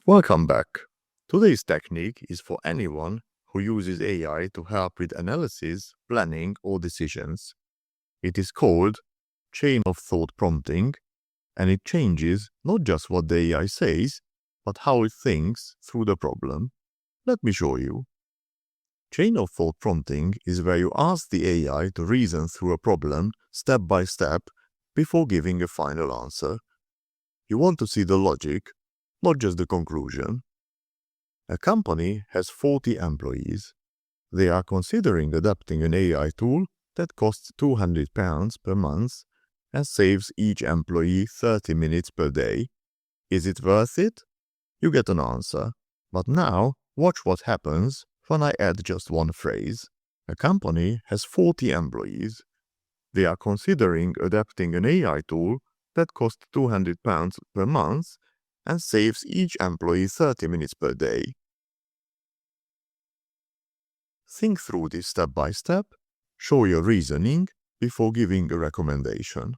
Welcome back. Today's technique is for anyone who uses AI to help with analysis, planning, or decisions. It is called chain of thought prompting, and it changes not just what the AI says, but how it thinks through the problem. Let me show you. Chain of thought prompting is where you ask the AI to reason through a problem step by step before giving a final answer. You want to see the logic, not just the conclusion. A company has 40 employees. They are considering adopting an AI tool that costs £200 per month and saves each employee 30 minutes per day. Is it worth it? You get an answer. But now, watch what happens when I add just one phrase. A company has 40 employees. They are considering adopting an AI tool that costs £200 per month and saves each employee 30 minutes per day. Think through this step by step, show your reasoning before giving a recommendation.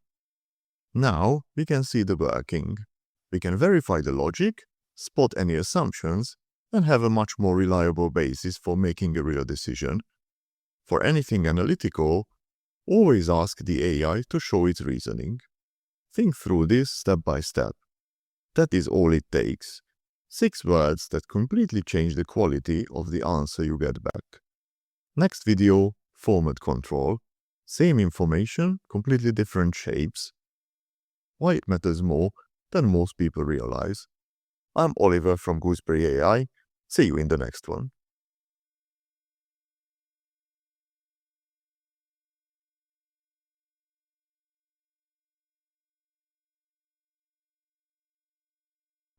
Now we can see the working. We can verify the logic, spot any assumptions, and have a much more reliable basis for making a real decision. For anything analytical, always ask the AI to show its reasoning. Think through this step by step. That is all it takes. 6 words that completely change the quality of the answer you get back. Next video, format control. Same information, completely different shapes. Why it matters more than most people realize. I'm Oliver from Gooseberry AI. See you in the next one.